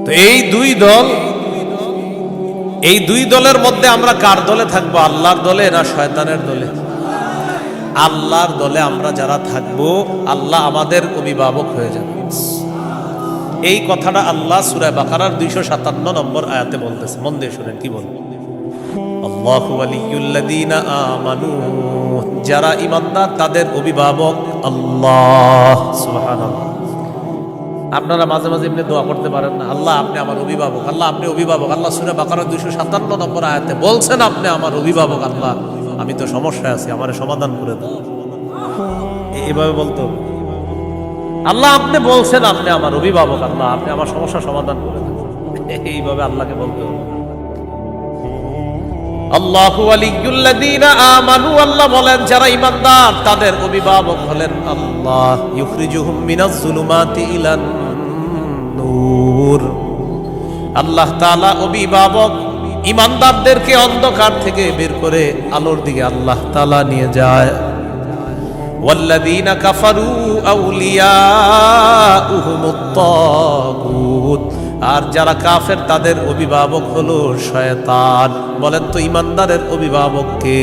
তো এই দুই দলের মধ্যে আমরা কার দলে থাকবো? আল্লাহর দলে না শয়তানের দলে? আল্লাহর দলে আমরা যারা থাকবো, আল্লাহ আমাদের অভিভাবক হয়ে যাবে। এই কথাটা আল্লাহ সূরা বাকারার 257 নম্বর আয়াতে বলতেছে। মন দিয়ে শুনেন কি বল। আল্লাহু ওয়ালিয়ুল্লাযীনা আমানু, যারা ঈমানদার তাদের অভিভাবক আল্লাহ। সুবহানাল্লাহ। আপনারা মাঝে মাঝে এমনি দোয়া করতে পারেন না, আল্লাহ আপনি আমার অভিভাবক, আল্লাহ আপনি অভিভাবক। আল্লাহ সূরা বাকারার 257 নম্বর আয়াতে বলছেন আপনি আমার অভিভাবক। আল্লাহ আমি তো সমস্যায় আছি, আমারে সমাধান করে দাও। এইভাবে বলতো, আল্লাহ আপনি বলছেন আপনি আমার অভিভাবক, আল্লাহ আপনি আমার সমস্যা সমাধান করে দেন। এইভাবে আল্লাহকে বলতে হবে। আল্লাহু ওয়ালিয়ুল্লাযীনা আমানু, আল্লাহ বলেন যারা ঈমানদার তাদের অভিভাবক হলেন আল্লাহ। ইউখরিজুহুম মিনাজ যুলুমাতি ইলান নূর, আল্লাহ তাআলা অভিভাবক ঈমানদারদেরকে অন্ধকার থেকে বের করে আলোর দিকে আল্লাহ তাআলা নিয়ে যায়। ওয়াল্লাযীনা কাফারু আউলিয়াউহুমুত তাগুত, আর যারা কাফের তাদের অভিভাবক হলো শয়তান। বলেন তো ঈমানদারের অভিভাবক কে?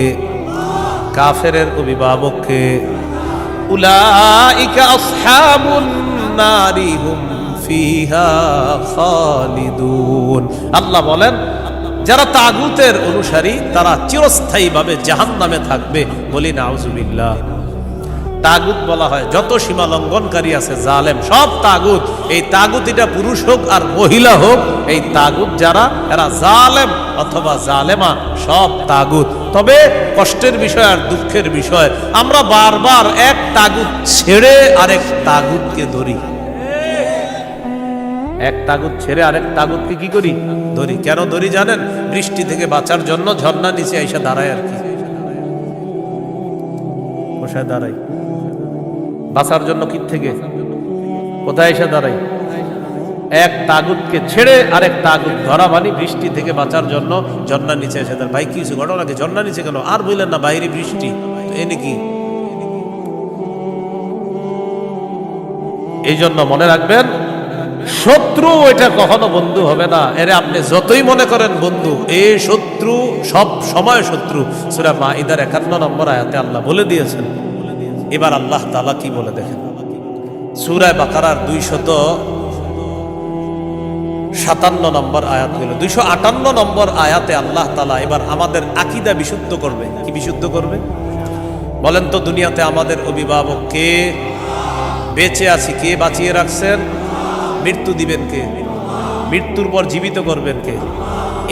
কাফেরের অভিভাবক কে? উলাইকা আসহাবুন নারি হুম ফিহা খালিদুন। আল্লাহ বলেন যারা তাগুতের অনুসারী তারা চিরস্থায়ীভাবে জাহান্নামে থাকবে। বলি নাউজুবিল্লাহ। তাগুত বলা হয় যত সীমা লঙ্ঘনকারী আছে, জালেম, সব তাগুত। এই তাগুত এটা পুরুষ হোক আর মহিলা হোক, এই তাগুত যারা এরা জালেম অথবা জালেমা, সব তাগুত। তবে কষ্টের বিষয় আর দুঃখের বিষয়, আমরা বারবার এক তাগুত ছেড়ে আরেক তাগুতকে ধরি। এক তাগুত ছেড়ে আরেক তাগুতকে কি করি? ধরি। কেন ধরি জানেন? বৃষ্টি থেকে বাঁচার জন্য ঝর্ণা নিচে এসে দাঁড়ায় আর কি। কোথায় দাঁড়াই? বাঁচার জন্য কি থেকে কোথায় এসে দাঁড়াই? এক তাগুতকে ছেড়ে আরেক তাগুত ধরা, মানে বৃষ্টি থেকে বাঁচার জন্য ঝর্ণার নিচে এসে দাঁড়ায়। ভাই কিছু ঘটনা কি? ঝর্ণার নিচে কেন? আর বললেন না বাইরে বৃষ্টি, এনে কি? এই জন্য মনে রাখবেন, শত্রু এটা কখনো বন্ধু হবে না। এরে আপনি যতই মনে করেন বন্ধু, এই শত্রু সব সময় শত্রু। সূরা মাঈদার 51 নম্বর আয়াতে আল্লাহ বলে দিয়েছেন। এবার আল্লাহ তাআলা কি বলে দেখেন, সূরা বাকারার 257 নম্বর আয়াত হলো 258 নম্বর আয়াতে আল্লাহ তাআলা এবার আমাদের আকীদা বিশুদ্ধ করবে। কি বিশুদ্ধ করবে বলেন তো? দুনিয়াতে আমাদের অভিভাবক কে? বেঁচে আছি কে বাঁচিয়ে রাখছেন? মৃত্যু দিবেন কে? মৃত্যুর পর জীবিত করবেন কে?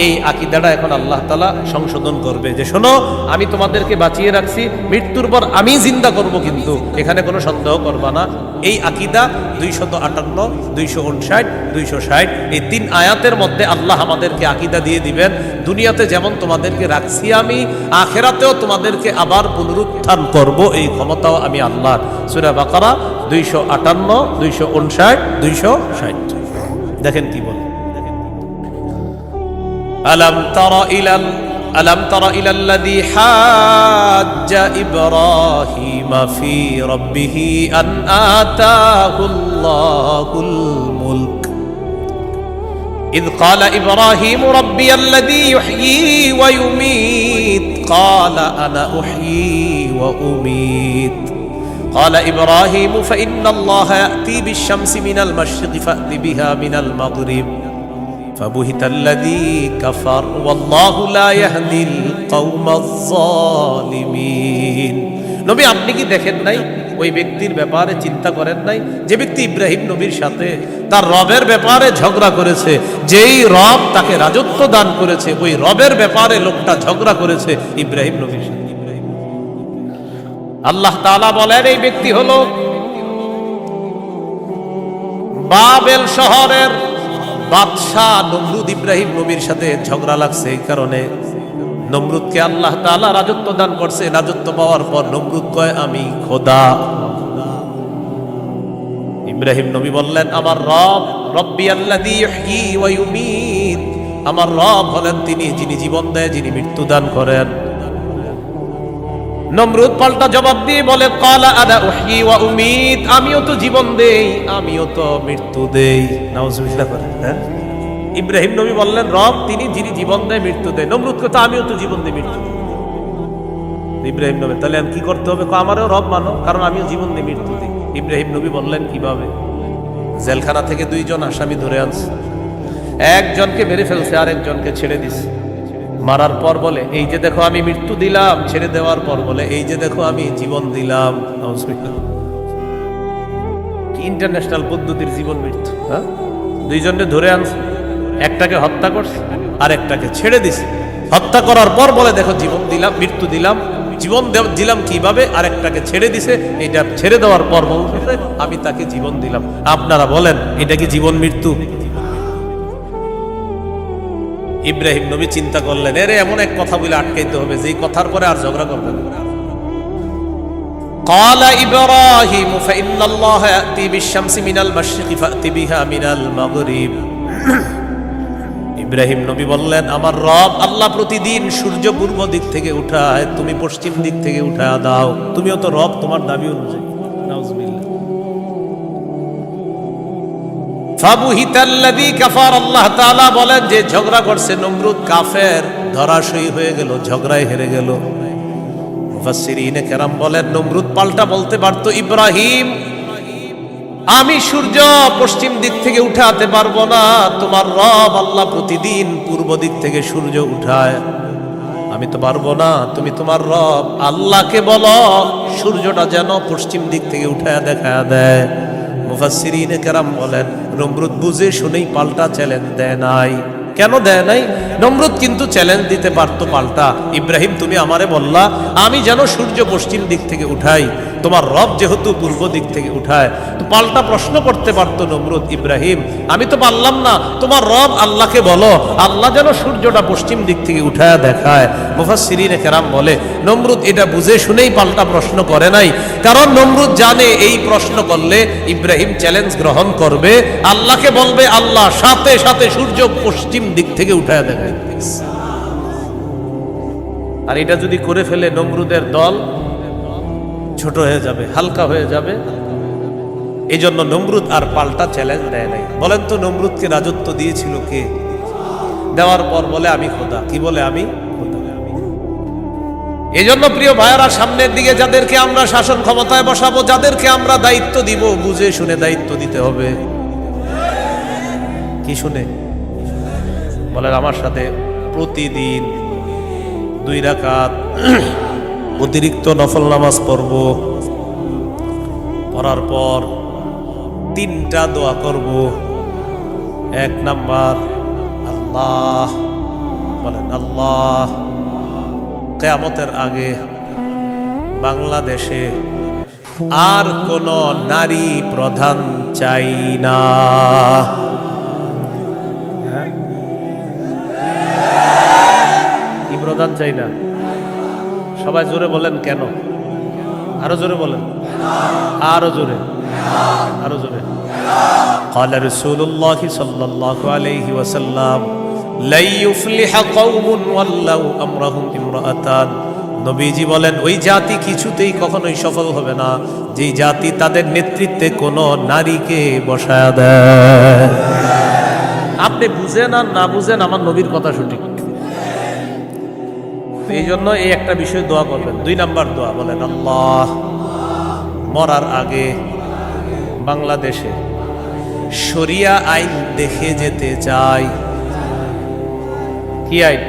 এই আকীদাটা এখন আল্লাহ তাআলা সংশোধন করবে যে শোনো, আমি তোমাদেরকে বাঁচিয়ে রাখছি, মৃত্যুর পর আমি জিন্দা করব, কিন্তু এখানে কোনো সন্দেহ করবা না। এই আকীদা 258, 259, 260 এই 3 আয়াতের মধ্যে আল্লাহ আমাদেরকে আকীদা দিয়ে দিবেন, দুনিয়াতে যেমন তোমাদেরকে রাখছি আমি, আখিরাতেও তোমাদেরকে আবার পুনরুত্থান করব, এই ক্ষমতাও আমি আল্লাহ। সূরা বাকারা 258, 259, 260 দেখেন কি বলে। ألم تر إلى الذي حاج إبراهيم في ربه أن آتاه الله الملك إذ قال إبراهيم ربي الذي يحيي ويميت قال أنا أحيي وأميت قال إبراهيم فإن الله يأتي بالشمس من المشرق فأت بها من المغرب فبهت الذي كفر والله لا يهدي القوم الظالمين। নবী আপনি কি দেখেন নাই? ওই ব্যক্তির ব্যাপারে চিন্তা করেন নাই যে ব্যক্তি ইব্রাহিম নবীর সাথে তার রবের ব্যাপারে ঝগড়া করেছে? যেই রব তাকে রাজত্ব দান করেছে, ওই রবের ব্যাপারে লোকটা ঝগড়া করেছে ইব্রাহিম নবীর সাথে। আল্লাহ তাআলা বলেন এই ব্যক্তি হলো বাবেল শহরের বাদশাহ নমরুদ। ইব্রাহিম নবীর সাথে ঝগড়া লাগছে, এই কারণে নমরুদকে আল্লাহ তাআলা রাজত্ব দান করছে। রাজত্ব পাওয়ার পর নমরুদ কয় আমি খোদা। ইব্রাহিম নবী বললেন আমার রব, রব্বি আল্লাযী ইহয়ী ওয়া ইউমীত, আমার রব হলেন তিনি যিনি জীবন দেয়, যিনি মৃত্যু দান করেন। নমরুদ পাল্টা জবাব দিয়ে বলে ক্বালা আনা উহয়ি ওয়া উমীত, আমিও তো জীবন দেই, আমিও তো মৃত্যু দেই। নাউজুবিল্লাহ। হ্যাঁ, ইব্রাহিম নবী বললেন রব তিনি যিনি জীবন দেয় মৃত্যু দেয়। নমরুদ কথা আমিও তো জীবন দিই মৃত্যু দিই। ইব্রাহিম নবী তাহলে আমি কি করতে হবে? আমারও রব মানো, কারণ আমিও জীবন দিই মৃত্যু দিই। ইব্রাহিম নবী বললেন কিভাবে? জেলখানা থেকে দুইজন আসামি ধরে আনছে, একজনকে মেরে ফেলছে আর একজনকে ছেড়ে দিছে। মারার পর বলে এই যে দেখো আমি মৃত্যু দিলাম, ছেড়ে দেওয়ার পর বলে এই যে দেখো আমি জীবন দিলাম। কি ইন্টারন্যাশনাল পদ্ধতির জীবন মৃত্যু! হ্যাঁ, দুইজনকে ধরে আনছে, একটাকে হত্যা করছে আর একটাকে ছেড়ে দিছে। হত্যা করার পর বলে দেখো জীবন দিলাম, মৃত্যু দিলাম। জীবন দিলাম কিভাবে? আর একটাকে ছেড়ে দিছে। এটা ছেড়ে দেওয়ার পর বলছে আমি তাকে জীবন দিলাম। আপনারা বলেন এটা কি জীবন মৃত্যু? ইব্রাহিম নবী চিন্তা করলেন এরে এমন এক কথা বলে আটকাইতে হবে যে কথার পরে আর ঝগড়া করবে না। قال إبراهيم فإن الله يأتي بالشمس من المشرق فأت بها من المغرب। ইব্রাহিম নবী বললেন আমার রব আল্লাহ প্রতিদিন সূর্য পূর্ব দিক থেকে উঠায়, তুমি পশ্চিম দিক থেকে উঠায় দাও। তুমিও তো রব, তোমার দাবি অনুযায়ী। নাউজুবিল্লাহ। ফাবুহিতাল্লাযী কাফার, আল্লাহ তাআলা বলেন যে ঝগড়া করছে নমরুদ কাফের, ধরাশয়ী হয়ে গেল, ঝগড়ায় হেরে গেল। মুফাসসিরিনে কেরাম বলেন নমরুদ পাল্টা বলতে পারত ইব্রাহিম আমি সূর্য পশ্চিম দিক থেকে উঠাতে পারবো না, তোমার রব আল্লাহ প্রতিদিন পূর্ব দিক থেকে সূর্য উঠায়, আমি তো পারবো না। তুমি তোমার রব আল্লাহকে বলো সূর্যটা যেন পশ্চিম দিক থেকে উঠায় দেখায় দেয়। মুফাসসিরিনে কেরাম বলেন নমরুদ বুঝে শুনেই পাল্টা চ্যালেঞ্জ দেয় নাই। কেন দেয় নাই? নমরুদ কিন্তু চ্যালেঞ্জ দিতে পারতো পাল্টা, ইব্রাহিম তুমি আমারে বললা আমি যেন সূর্য পশ্চিম দিক থেকে উঠাই, তোমার রব যেহেতু পূর্ব দিক থেকে উঠায়, তো পাল্টা প্রশ্ন করতে পারতো নমরুদ ইব্রাহিম আমি তো পারলাম না, তোমার রব আল্লাহকে বলো আল্লাহ যেন সূর্যটা পশ্চিম দিক থেকে উঠায় দেখায়। মুফাসসিরিনে কেরাম বলে নমরুদ এটা বুঝে শুনেই পাল্টা প্রশ্ন করে নাই, কারণ নমরুদ জানে এই প্রশ্ন করলে ইব্রাহিম চ্যালেঞ্জ গ্রহণ করবে, আল্লাহকে বলবে আল্লাহ সাথে সাথে সূর্য পশ্চিম দিক থেকে উঠায় দেখায়। আর এটা যদি করে ফেলে নমরুদের দল ছোট হয়ে যাবে, হালকা হয়ে যাবে। এই জন্য নমরুদ আর পাল্টা চ্যালেঞ্জ দেয় নাই। বলেন তো নমরুদকে রাজত্ব দিয়েছিল কে? দেওয়ার পর বলে আমি খোদা। কি বলে? আমি খোদা। এই জন্য প্রিয় ভাইয়েরা সামনের দিকে যাদেরকে আমরা শাসন ক্ষমতায় বসাবো, যাদেরকে আমরা দায়িত্ব দিব, বুঝে শুনে দায়িত্ব দিতে হবে। কি শুনে? বলেন আমার সাথে প্রতিদিন 2 রাকাত অতিরিক্ত নফল নামাজ পড়ব, পড়ার পর 3টা দোয়া করব। 1 নাম্বার আল্লাহ, বলেন আল্লাহ কিয়ামতের আগে বাংলাদেশে আর কোন নারী প্রধান চাই না। কি প্রধান চাই না? সবাই জোরে বলেন কেন? আরো জোরে বলেন, আরো জোরে, আরো জোরে। قال رسول الله صلى الله عليه وسلم لا يفلح قوم ولوا امرهم امرأتان। নবীজি বলেন ওই জাতি কিছুতেই কখনোই সফল হবে না যেই জাতি তাদের নেতৃত্বে কোনো নারীকে বসায় দেয়। আপনি বুঝেন আর না বুঝেন আমার নবীর কথা সঠিক। এই জন্য এই একটা বিষয় দোয়া করবেন। 2 নাম্বার দোয়া বলেন আল্লাহ মরার আগে বাংলাদেশে শরিয়া আইন দেখে যেতে চাই। কি আইন?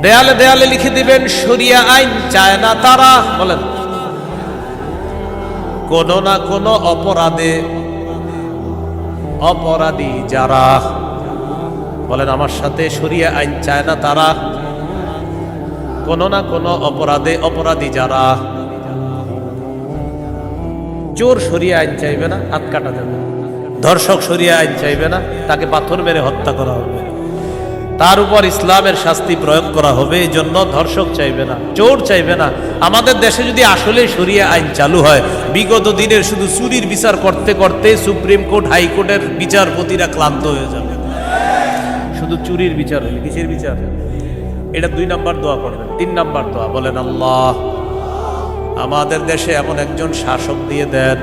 দেয়ালে দেয়ালে লিখে দিবেন শরিয়া আইন চায় না তারা। বলেন কোন না কোন অপরাধে অপরাধী যারা, বলেন আমার সাথে শরিয়া আইন চায় না তারা, কোন না কোন অপরাধে অপরাধী যারা। চোর শরিয়া আইন চাইবে না, হাত কাটা যাবে। ধর্ষক শরিয়া আইন চাইবে না, তাকে পাথর মেরে হত্যা করা হবে, তার উপর ইসলামের শাস্তি প্রয়োগ করা হবে। এই জন্য ধর্ষক চাইবে না, চোর চাইবে না। আমাদের দেশে যদি আসলে শরিয়া আইন চালু হয়, বিগত দিনের শুধু চুরির বিচার করতে করতে সুপ্রিম কোর্ট হাইকোর্টের বিচারপতিরা ক্লান্ত হয়ে যাবে। শুধু চুরির বিচার হলে, কিসের বিচার? এটা 2 নাম্বার দোয়া করবেন। 3 নাম্বার দোয়া বলেন, আল্লাহ আমাদের দেশে এমন একজন শাসক দিয়ে দেন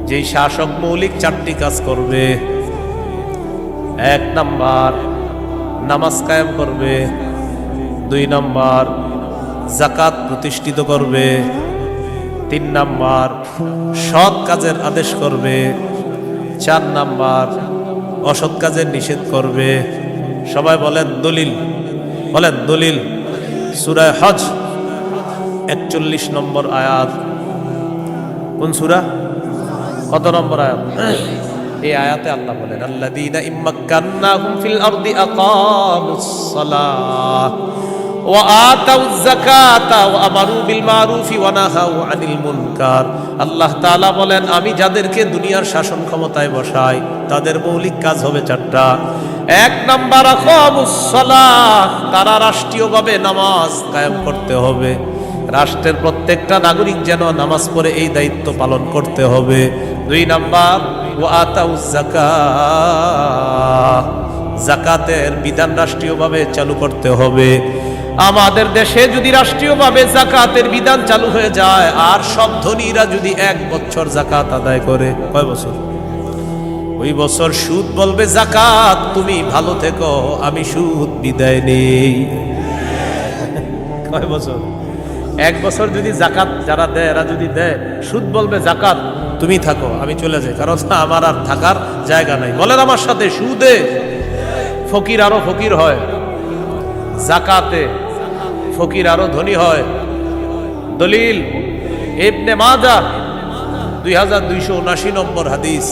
যেই শাসক মৌলিক 4টি কাজ করবে। 1 নাম্বার নামাজ কায়েম করবে, 2 নাম্বার যাকাত প্রতিষ্ঠিত করবে, 3 নাম্বার সৎ কাজের আদেশ করবে, 4 নাম্বার অসৎ কাজের নিষেধ করবে। সবাই বলেন দলিল, বলেন দলিল। সূরা হজ 41 নম্বর আয়াত। কোন সূরা? কত নম্বর আয়াত? এই আয়াতে আল্লাহ বলেন, আল্লাযীনা ইম্মাক্কান্নাহুম ফিল আরদি আকামুস সালাহ ওয়া আতাউয যাকাতা ওয়া আমারু বিল মারুফি ওয়া নাহাউ আনিল মুনকার। আল্লাহ তাআলা বলেন, আমি যাদেরকে দুনিয়ার শাসন ক্ষমতায় বসাই তাদের মৌলিক কাজ হবে 4টা। 1 নাম্বার আকামুস সালাহ, তারা রাষ্ট্রীয়ভাবে নামাজ কায়েম করতে হবে। রাষ্ট্রের প্রত্যেকটা নাগরিক যেন নামাজ পড়ে এই দায়িত্ব পালন করতে হবে। 2 নাম্বার ওয়া আতাউয যাকাত, যাকাতের বিধান রাষ্ট্রীয়ভাবে চালু করতে হবে। আমাদের দেশে যদি রাষ্ট্রীয়ভাবে যাকাতের বিধান চালু হয়ে যায় আর সব ধনীরা যদি 1 বছর যাকাত আদায় করে, কয় বছর? ওই বছর সুদ বলবে, যাকাত তুমি ভালো থেকো, আমি সুদ বিদায় নেই। কয় বছর? 1 বছর যদি যাকাত যারা দেয় এরা যদি দেয়, সুদ বলবে, যাকাত তুমি থাকো, আমি চলে যাই, কারণ আমার আর থাকার জায়গা নাই। বলেন আমার সাথে, সুদে ফকির আরো ফকির হয়, যাকাতে ফকির আরো ধনী হয়। দলিল ইবনে মাজাহ 2279 নম্বর হাদিস।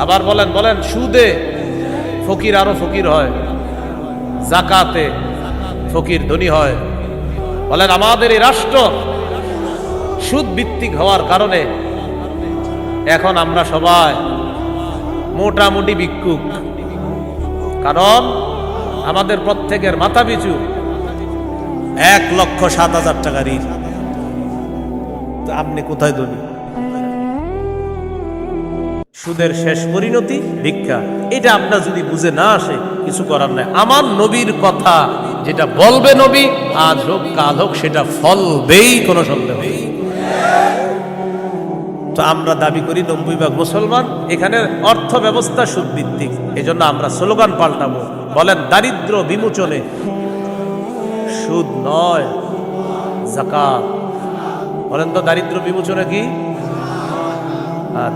আবার বলেন, বলেন সুদে ফকির আরো ফকির হয়, যাকাতে ফকির ধনী হয়। বলেন আমাদের এই রাষ্ট্র সুদ ভিত্তিক হওয়ার কারণে এখন আমরা সবাই মোটামুটি ভিক্ষুক। কারণ আমাদের প্রত্যেকের মাথা পিছু 1,07,000 টাকা ঋণ। তো আপনি কোথায় ধনী? সুদের শেষ পরিণতি ভিক্ষা। এটা আপনার যদি বুঝে না আসে, কিছু করার নাই। আমার নবীর কথা যেটা বলবে নবী, আজ হোক কাল হোক সেটা ফলবেই, কোনো সন্দেহ নেই। তো আমরা দাবি করি 90% মুসলমান, এখানে অর্থ ব্যবস্থা সুদ ভিত্তিক। এই জন্য আমরা স্লোগান পাল্টাবো, বলেন দারিদ্র বিমোচনে সুদ নয় যাকাত। বলেন তো দারিদ্র বিমোচনে কি?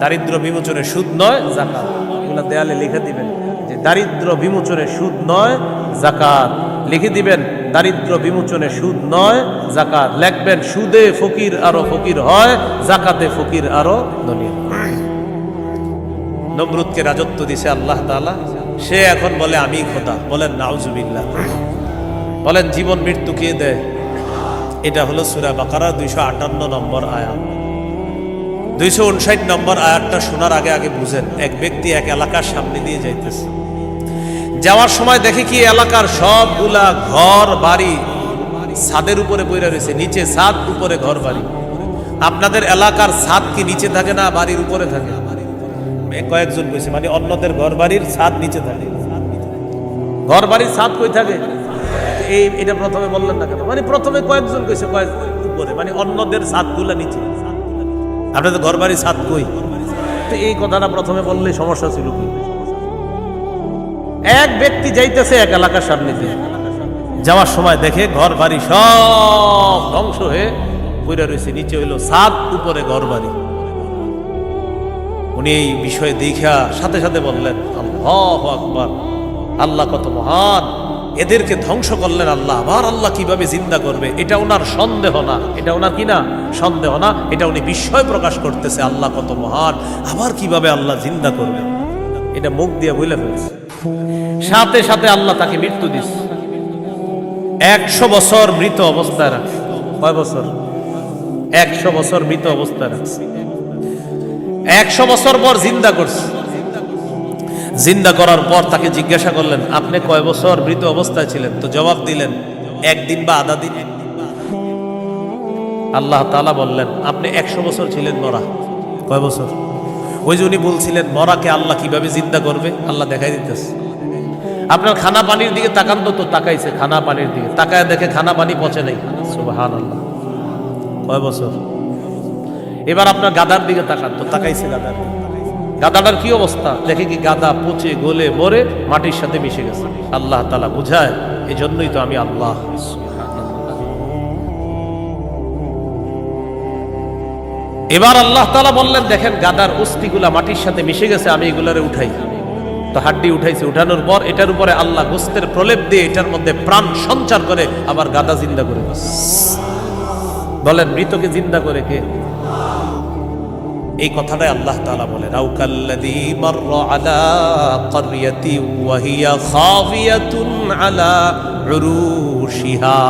দারিদ্র বিমোচনে সুদ নয় যাকাত। এগুলো দেয়ালে লিখে দিবেন যে দারিদ্র বিমোচনে সুদ নয় যাকাত। লিখে দিবেন দারিদ্র বিমোচনে সুদ নয় যাকাত। লিখবেন সুদে ফকির আরো ফকির হয়, যাকাতে ফকির আরো ধনী। নমরুদকে রাজত্ব দিছে আল্লাহ তাআলা, সে এখন বলে আমি খোদা। বলেন নাউজুবিল্লাহ। বলেন জীবন মৃত্যু কে দেয়? এটা হলো সূরা বাকারা 258 নম্বর আয়াত। 259 নম্বর আয়াতটা শোনার আগে আগে বুঝেন। এক ব্যক্তি এক এলাকার সামনে দিয়ে যাইতেছে, যাওয়ার সময় দেখে কি এলাকার সবগুলা ঘর বাড়ি ছাদের উপরে পড়ে রয়েছে, নিচে ছাদ উপরে ঘর বাড়ি। আপনাদের এলাকার ছাদ কি নিচে থাকে না বাড়ির উপরে থাকে? কয়েকজন কইছে মানে অন্যদের ঘর বাড়ির ছাদ নিচে থাকে। ঘর বাড়ির ছাদ কই থাকে? এটা প্রথমে বললেন না কেন? মানে প্রথমে কয়েকজন কইছে কয়েক উপরে, মানে অন্যদের ছাদগুলা নিচে। আপনাদের ঘর বাড়ির ছাদ কই? তো এই কথাটা প্রথমে বললে সমস্যা ছিল কি? এক ব্যক্তি যাইতেছে এক এলাকার সামনে দিয়ে, যাওয়ার সময় দেখে ঘর বাড়ি সব ধ্বংস হয়ে পড়ে রয়েছে, নিচে হইলো ছাদ, উপরে ঘর বাড়ি। উনি এই বিষয়ে দেখা সাথে সাথে বললেন আল্লাহু আকবার, আল্লাহ কত মহান, এদেরকে ধ্বংস করলেন আল্লাহ, আবার আল্লাহ কিভাবে জিন্দা করবে? এটা ওনার সন্দেহ না, এটা ওনার কি না সন্দেহ না, এটা উনি বিস্ময় প্রকাশ করতেছে, আল্লাহ কত মহান, আবার কিভাবে আল্লাহ জিন্দা করবে, এটা মুখ দিয়ে বলে ফেলছে। সাথে সাথে আল্লাহ তাকে মৃত্যু দিচ্ছে। 100 বছর মৃত অবস্থায় রাখছে। কয় বছর? 100 বছর মৃত অবস্থায় রাখছে। 100 বছর পর জিন্দা করছে। জিন্দা করার পর তাকে জিজ্ঞাসা করলেন আপনি কয় বছর মৃত অবস্থায় ছিলেন? তো জবাব দিলেন 1 দিন বা আধা দিন। আল্লাহ তাআলা বললেন আপনি 100 বছর ছিলেন মরা। কয় বছর? ওই যে উনি বলছিলেন মরাকে আল্লাহ কিভাবে জিন্দা করবে, আল্লাহ দেখাই দিতেছে। আপনার খানা পানির দিকে তাকান তো, তাকাইছে খানা পানির দিকে, তাকায় দেখে খানা পানি পচে নাই। সুবহানাল্লাহ। কয় বছর? এবার আপনার গাদার দিকে তাকান তো, তাকাইছে গাদার দিকে, গাদাটার কি অবস্থা দেখে কি গাদা পচে গলে মরে মাটির সাথে মিশে গেছে। আল্লাহ তাআলা বুঝায়, এই জন্যই তো আমি আল্লাহ। এবার আল্লাহ তাআলা বললেন, দেখেন গাদার অস্থিগুলা মাটির সাথে মিশে গেছে, আমি এগুলারে উঠাই। তো হাড্ডি উঠাইছে, উঠানোর পর এটার উপরে আল্লাহ গোস্তের প্রলেপ দিয়ে এটার মধ্যে প্রাণ সঞ্চার করে আবার গাদা জিন্দা করে। বলেন মৃতকে জিন্দা করে কে? এই কথাটাই আল্লাহ তাআলা বলেন, আও কাল্লাযী মাররা আলা ক্বরিয়াতি ওয়া হিয়া খাফিয়াতুন আলা উরুশিহা।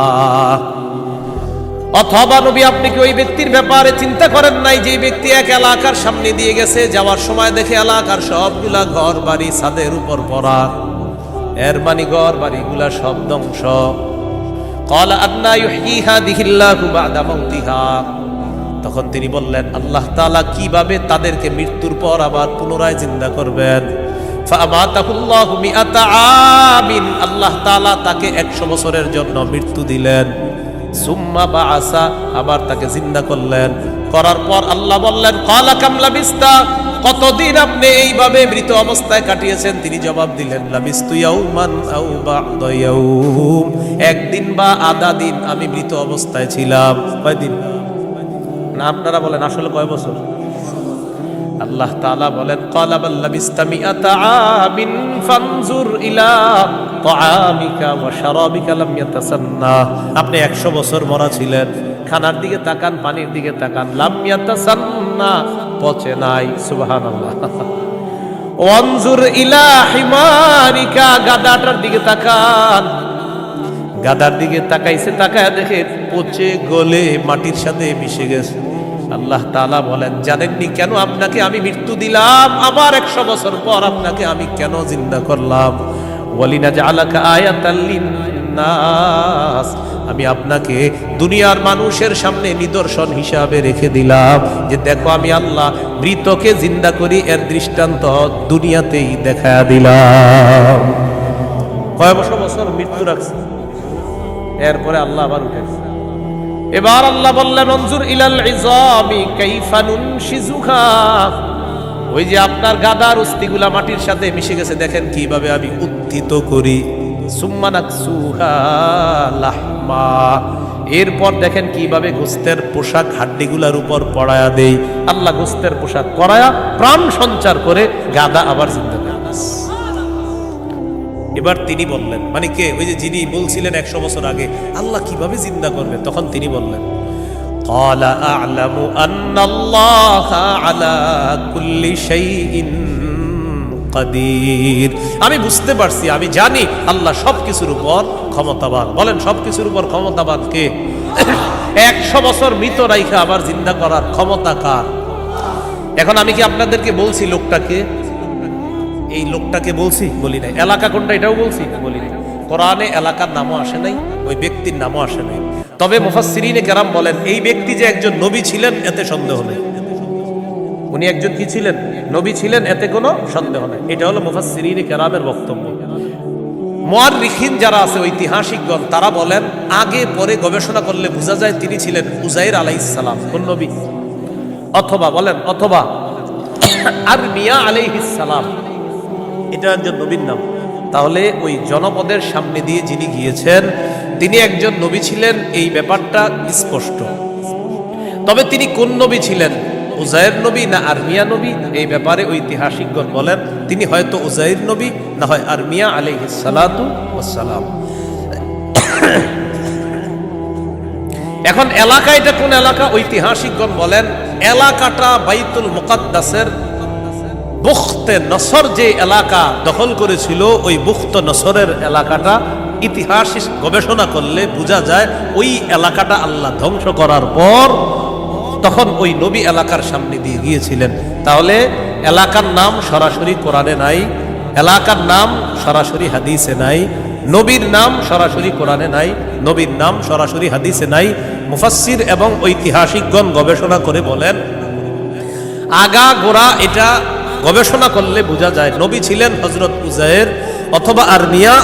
অথবা নবী আপনি কি ওই ব্যক্তির ব্যাপারে চিন্তা করেন নাই যে ব্যক্তি এক এলাকার সামনে দিয়ে গেছে, যাওয়ার সময় দেখে এলাকার সবগুলা ঘর বাড়ি ছাদের উপর পড়া, এর মানে ঘর বাড়িগুলা সব ধ্বংস। ক্বালা আন্না ইউহয়ী হাযিহিল্লাহু বা'দা মাউতিহা। তখন তিনি বললেন, আল্লাহ তাআলা কিভাবে তাদেরকে মৃত্যুর পর আবার পুনরায় জিন্দা করবেন। ফাআমাতাহুল্লাহু মিআতা আমিন। আল্লাহ তাআলা তাকে 100 বছরের জন্য মৃত্যু দিলেন। সুম্মা বাআসা, আবার তাকে জিন্দা করলেন। করার পর আল্লাহ বললেন, ক্বালা কাম লাবিস্তা। কতদিন আপনি এইভাবে মৃত অবস্থায় কাটিয়েছেন? তিনি জবাব দিলেন, লাবিস্তু ইয়াওমান আও বা'দা ইয়াওম। একদিন বা আধা দিন আমি মৃত অবস্থায় ছিলাম। কয়দিন? না আপনারা বলেন আসলে কয় বছর? আল্লাহ তাআলা বলেন, ক্বালা বাল লাবিস্তা মিআতা আমিন ফানজুর ইলা তাআমিকা ওয়া শারাবিকা লাম ইয়াতাসান্না। আপনি 100 বছর মরা ছিলেন, খানার দিকে তাকান, পানির দিকে তাকান, লাম ইয়াতাসান্না, পচে নাই। সুবহানাল্লাহ। ওয়ানজুর ইলা হিমারিকা, গাদাটার দিকে তাকান, গাদার দিকে তাকাইছে, তাকায় দেখে পচে গলে মাটির সাথে মিশে গেছে। আল্লাহ তাআলা বলেন, জানেননি কেন আপনাকে আমি মৃত্যু দিলাম? আবার 100 বছর পর আপনাকে আমি কেন জিন্দা করলাম? ওয়ালিনাজআলাকা আয়াতাল লিন্নাস। আমি আপনাকে দুনিয়ার মানুষের সামনে নিদর্শন হিসাবে রেখে দিলাম যে দেখো আমি আল্লাহ মৃতকে জিন্দা করি, এর দৃষ্টান্ত দুনিয়াতেই দেখায়া দিলাম। কয় বছর মৃত্যু রাখছে, এরপরে আল্লাহ আবার উঠেছে। এবার আল্লাহ বললেন, অনজুর ইলাল ইযামি কাইফা নুনশিজুহা। ওই যে আপনার গাদার অস্থিগুলা মাটির সাথে মিশে গেছে, দেখেন কিভাবে আমি উত্থিত করি। সুম্মা নাকসুহা লাহমা। এরপর দেখেন কিভাবে গোস্তের পোশাক হাড্ডিগুলার উপর পড়ায়া দেই। আল্লাহ গোস্তের পোশাক পরায়া প্রাণ সঞ্চার করে গাদা আবার জিন্দা করে। এবার তিনি বললেন, মানে কে? ওই যে যিনি বলছিলেন 100 বছর আগে আল্লাহ কিভাবে জিন্দা করবে, তখন তিনি বললেন, ক্বালা আ'লামু আন্নাল্লাহা আলা কুল্লি শাইইন কাদির। আমি বুঝতে পারছি, আমি জানি আল্লাহ সবকিছুর উপর ক্ষমতাবান। বলেন সবকিছুর উপর ক্ষমতাবান কে? 100 বছর মৃত রাইখা আবার জিন্দা করার ক্ষমতা কার? এখন আমি কি আপনাদেরকে বলছি লোকটাকে? এই লোকটাকে বলছি? বলি নাই। এলাকা কোনটা এটাও বলছি? বলি নাই। কোরআনে এলাকার নামও আসে নাই, ওই ব্যক্তির নামও আসে নাই। তবে মুফাসসিরিনে কেরাম বলেন, এই ব্যক্তি যে একজন নবী ছিলেন এতে সন্দেহ নেই। উনি একজন কি ছিলেন? নবী ছিলেন, এতে কোনো সন্দেহ নেই। এটা হলো মুফাসসিরিনে কেরামের বক্তব্য। মুআররিখিন যারা আছে, ঐতিহাসিকগণ, তারা বলেন আগে পরে গবেষণা করলে বোঝা যায় তিনি ছিলেন উযাইর আলাইহিস সালাম। কোন নবী? অথবা বলেন, অথবা আরমিয়া আলাইহিস সালাম, এটা একজন নবীর নাম। তাহলে ওই জনপদের সামনে দিয়ে যিনি গিয়েছেন তিনি একজন নবী ছিলেন, এই ব্যাপারটা স্পষ্ট। তবে তিনি কোন নবী ছিলেন, উযাইর নবী না আরমিয়া নবী, এই ব্যাপারে ঐতিহাসিকগণ বলেন তিনি হয়তো উযাইর নবী, না হয় আরমিয়া আলাইহিস সালাতু ওয়াস সালাম। এখন এলাকা, এটা কোন এলাকা? ঐতিহাসিকগণ বলেন এলাকাটা বাইতুল মুকাদ্দাসের বুখতে নসর যে এলাকা দখল করেছিল, ওই বুখত নসরের এলাকাটা ইতিহাস গবেষণা করলে বোঝা যায় ওই এলাকাটা আল্লাহ ধ্বংস করার পর তখন ওই নবী এলাকার সামনে দিয়ে গিয়েছিলেন। তাহলে এলাকার নাম সরাসরি কোরআনে নাই, এলাকার নাম সরাসরি হাদিসে নাই, নবীর নাম সরাসরি কোরআনে নাই, নবীর নাম সরাসরি হাদিসে নাই। মুফাসসির এবং ঐতিহাসিকগণ গবেষণা করে বলেন আগা গোড়া এটা গবেষণা করলে বোঝা যায় নবী ছিলেন হযরত উযাইর, অথবা আরমিয়া,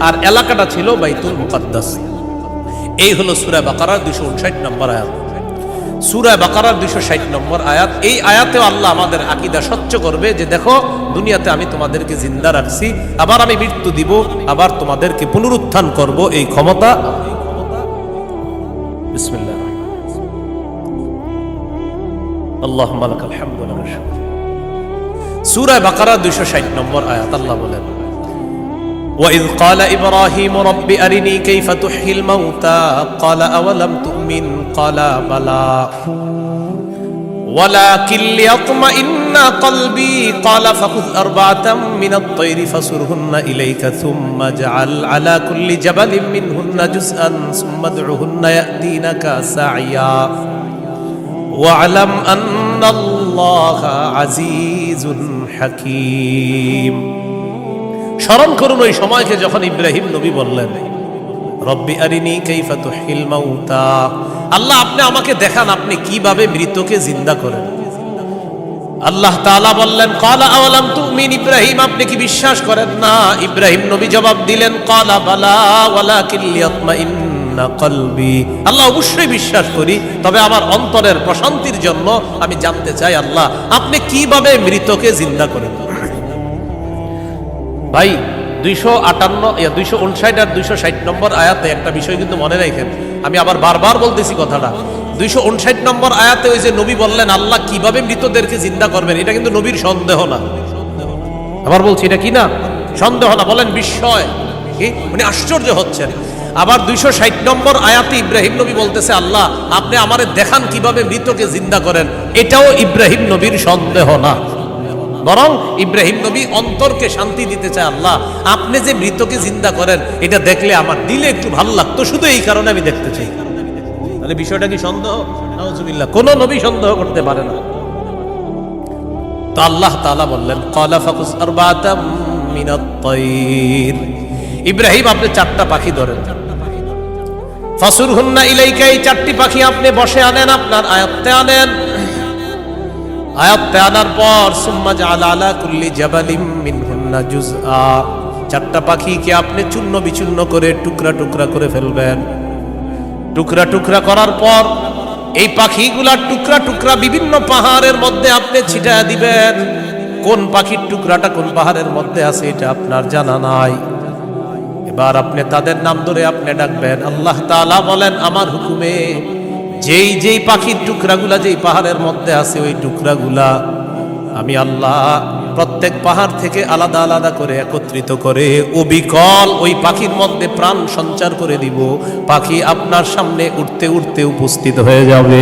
আর এলাকাটা ছিল বাইতুল মুকাদ্দাস। এই হলো সূরা বাকারার 259 নম্বর আয়াত। সূরা বাকারার 260 নম্বর আয়াত। এই আয়াতেও আল্লাহ আমাদের আকীদা স্বচ্ছ করবে যে দেখো, দুনিয়াতে আমি তোমাদেরকে জিন্দা রাখছি, আবার আমি মৃত্যু দিব, আবার তোমাদেরকে পুনরুত্থান করব, এই ক্ষমতা। বিসমিল্লাহ, আল্লাহুম্মা লাকাল হামদু ওয়া লাকাল শুকর। সূরা বাকারা 260 নম্বর আয়াত, আল্লাহ বলেন وَإِذْ قَالَ إِبْرَاهِيمُ رَبِّ أَرِنِي كَيْفَ تُحْيِي الْمَوْتَى قَالَ أَوَلَمْ تُؤْمِنْ قَالَ بَلَى وَلَكِنْ لِيَطْمَئِنَّ قَلْبِي قَالَ فَخُذْ أَرْبَعَةً مِنَ الطَّيْرِ فَصُرْهُنَّ إِلَيْكَ ثُمَّ اجْعَلْ عَلَى كُلِّ جَبَلٍ مِنْهُنَّ جُزْءًا ثُمَّ ادْعُهُنَّ يَأْتِينَكَ سَعْيًا وَاعْلَمْ أَنَّ اللَّهَ عَزِيزٌ حَكِيمٌ। স্মরণ করুন ওই সময়কে যখন ইব্রাহিম নবী বললেন, রব্বি আরিনি কাইফা তুহিল মাউতা, আল্লাহ আপনি আমাকে দেখান আপনি কিভাবে মৃতকে জিন্দা করেন। আল্লাহ তাআলা বললেন, ক্বালা আওয়ালাম তুমিন, ইব্রাহিম আপনি কি বিশ্বাস করেন না? ইব্রাহিম নবী জবাব দিলেন, ক্বালা বালা ওয়ালাকিন লিয়াতমাইন্না কলবি, আল্লাহ অবশ্যই বিশ্বাস করি, তবে আমার অন্তরের প্রশান্তির জন্য আমি জানতে চাই আল্লাহ আপনি কিভাবে মৃতকে জিন্দা করেন। ভাই 259 আর 260 নম্বর আয়াতে একটা বিষয় কিন্তু মনে রাখেন, আমি আবার বারবার বলতেছি কথাটা। 259 নম্বর আয়াতে ওই যে নবী বললেন আল্লাহ কিভাবে মৃতদেরকে জিন্দা করবেন, এটা কিন্তু নবীর সন্দেহ না। আবার বলছি, এটা কি না? সন্দেহ না, বলেন বিস্ময়, কি উনি আশ্চর্য হচ্ছেন। আবার 260 নম্বর আয়াতে ইব্রাহিম নবী বলতেছে আল্লাহ আপনি আমারে দেখান কিভাবে মৃতকে জিন্দা করেন, এটাও ইব্রাহিম নবীর সন্দেহ না, বরং ইব্রাহিম নবী অন্তরকে শান্তি দিতে চায়, আল্লাহ আপনি যে মৃতকে জিন্দা করেন এটা দেখলে আমার দিলে একটু ভালো লাগতো, শুধু এই কারণে আমি দেখতে চাই। তাহলে বিষয়টা কি সন্দেহ? নাউজুবিল্লাহ, কোন নবী সন্দেহ করতে পারে না। তো আল্লাহ তাআলা বললেন, ক্বালা ফাকুস আরবাতাম মিনাত তায়র, ইব্রাহিম আপনি 4টা পাখি ধরেন, ফাসুরহুন্না ইলাইকা, এই 4টি পাখি আপনি বসে আনেন, আপনার আয়াতে আনেন। আয়াতে আনার পর সুম্মা জাআল আলা কুল্লি জাবালিম মিনহুন্না জুজআ, 4টা পাখিকে আপনি চূর্ণ বিচূর্ণ করে টুকরা টুকরা করে ফেলবেন। টুকরা টুকরা করার পর এই পাখিগুলার টুকরা টুকরা বিভিন্ন পাহাড়ের মধ্যে আপনি ছিটায়া দিবেন। কোন পাখির টুকরাটা কোন পাহাড়ের মধ্যে আছে এটা আপনার জানা নাই। এবার আপনি তাদের নাম ধরে আপনি ডাকবেন। আল্লাহ তাআলা বলেন আমার হুকুমে যেই যেই পাখির টুকরাগুলা যেই পাহাড়ের মধ্যে আছে ওই টুকরাগুলা আমি আল্লাহ প্রত্যেক পাহাড় থেকে আলাদা আলাদা করে একত্রিত করে অবিকল ওই পাখির মধ্যে প্রাণ সঞ্চার করে দিব। পাখি আপনার সামনে উঠতে উঠতে উপস্থিত হয়ে যাবে।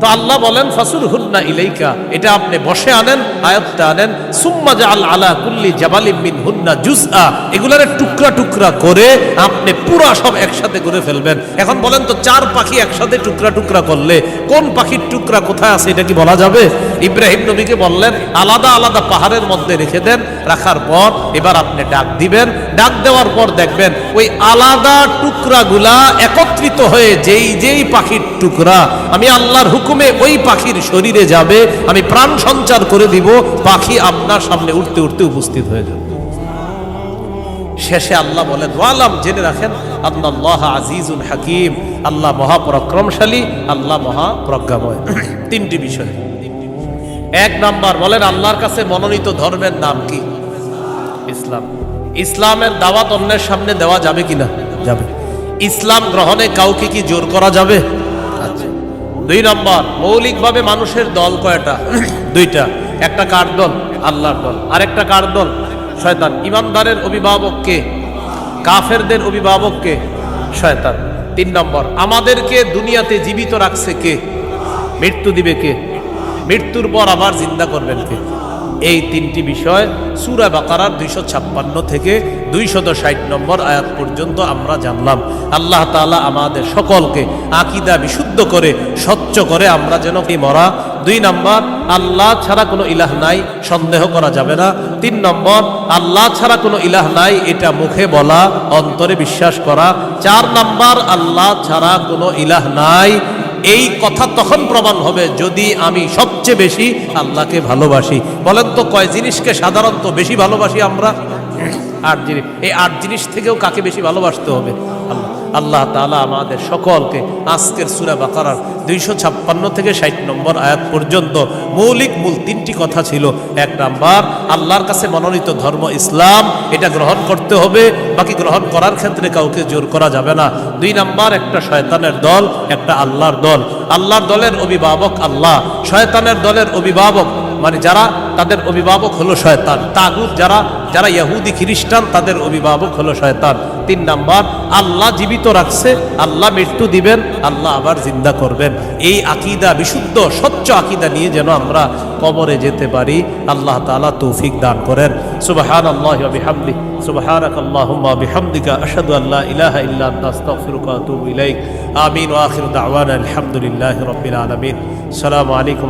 তো আল্লাহ বলেন ফাসুরহুন্না ইলাইকা, এটা আপনি বসে আনেন, আয়াতটা আনেন। সুম্মা জাআল আলা কুল্লি জাবালিম মিনহুন্না জুজআ, এগুলারে টুকরা টুকরা করে আপনি পুরা সব একসাথে করে ফেলবেন। এখন বলেন তো 4 পাখি একসাথে টুকরা টুকরা করলে কোন পাখির টুকরা কোথায় আছে এটা কি বলা যাবে? ইব্রাহিম নবীকে বললেন আলাদা আলাদা পাহাড়ের মধ্যে রেখে দেন। রাখার পর এবার আপনি ডাক দিবেন। ডাক দেওয়ার পর দেখবেন ওই আলাদা টুকরাগুলা একত্রিত হয়ে যেই যেই পাখির টুকরা আমি আল্লাহর হুকুমে ওই পাখির শরীরে যাবে, আমি প্রাণ সঞ্চার করে দিব, পাখি আপনার সামনে উঠতে উঠতে উপস্থিত হয়ে যাবে। শেষে আল্লাহ বলেন ওয়ালাম, জেনে রাখেন আল্লাহ আজিজুল হাকিম, আল্লাহ মহাপরাক্রমশালী, আল্লাহ মহাপ্রজ্ঞাময়। 3টি বিষয়। 1 নাম্বার, বলেন আল্লাহর কাছে মনোনীত ধর্মের নাম কি? ইসলাম। ইসলামের দাওয়াত অন্যের সামনে দেওয়া যাবে কিনা? যাবে। ইসলাম গ্রহণে কাউকে কি জোর করা যাবে? আচ্ছা। 2 নম্বর, মৌলিকভাবে মানুষের দল কয়টা? 2টা। একটা কার দল? আল্লাহর দল। আর একটা কার দল? শয়তান। ইমানদারের অভিভাবক কে? কাফেরদের অভিভাবক কে? শয়তান। 3 নম্বর, আমাদেরকে দুনিয়াতে জীবিত রাখছে কে? মৃত্যু দিবে কে? মৃত্যুর পর আবার জিন্দা করবেন কে? এই 3টি বিষয় সূরা বাকারার 256 থেকে 260 নম্বর আয়াত পর্যন্ত আমরা জানলাম। আল্লাহ তাআলা আমাদের সকলকে আকীদা বিশুদ্ধ করে স্বচ্ছ করে আমরা যেন মরা। 2 নম্বর, আল্লাহ ছাড়া কোনো ইলাহ নাই, সন্দেহ করা যাবে না। 3 নম্বর, আল্লাহ ছাড়া কোনো ইলাহ নাই এটা মুখে বলা, অন্তরে বিশ্বাস করা। 4 নম্বর, আল্লাহ ছাড়া কোনো ইলাহ নাই এই কথা তখন প্রমাণ হবে যদি আমি সবচেয়ে বেশি আল্লাহকে ভালোবাসি। বলেন তো কয় জিনিসকে সাধারণত বেশি ভালোবাসি আমরা? 8 জিনিস। এই 8 জিনিস থেকেও কাকে বেশি ভালোবাসতে হবে? আল্লাহ। আল্লাহ তাআলা আমাদের সকলকে আজকের সূরা বাকারার 256 থেকে 60 নম্বর আয়াত পর্যন্ত মূল 3টি কথা ছিল। 1 নাম্বার, আল্লাহর কাছে মনোনীত ধর্ম ইসলাম, এটা গ্রহণ করতে হবে, বাকি গ্রহণ করার ক্ষেত্রে কাউকে জোর করা যাবে না। 2 নাম্বার, একটা শয়তানের দল, একটা আল্লাহর দল। আল্লাহর দলের অভিভাবক আল্লাহ, শয়তানের দলের অভিভাবক মানে যারা, তাদের অভিভাবক হলো শয়তান। তাগুত যারা ইহুদি খ্রিস্টান, তাদের অভিভাবক হলো শয়তান। 3 নাম্বার, আল্লাহ জীবিত রাখছে, আল্লাহ মৃত্যু দিবেন, আল্লাহ আবার জিন্দা করবেন। এই আকীদা, বিশুদ্ধ স্বচ্ছ আকীদা নিয়ে যেন আমরা কবরে যেতে পারি, আল্লাহ তাআলা তৌফিক দান করেন। সুবহানাল্লাহি ওয়া বিহামদিহি, সুবহানাকাল্লাহুম্মা ওয়া বিহামদিকা, আশহাদু আল্লা ইলাহা ইল্লা আনতা, আস্তাগফিরুকা ওয়া আতুবু ইলাইক। আমিন ওয়া আখিরু দাওয়ানা আলহামদুলিল্লাহি রাব্বিল আলামিন। আসসালামু আলাইকুম।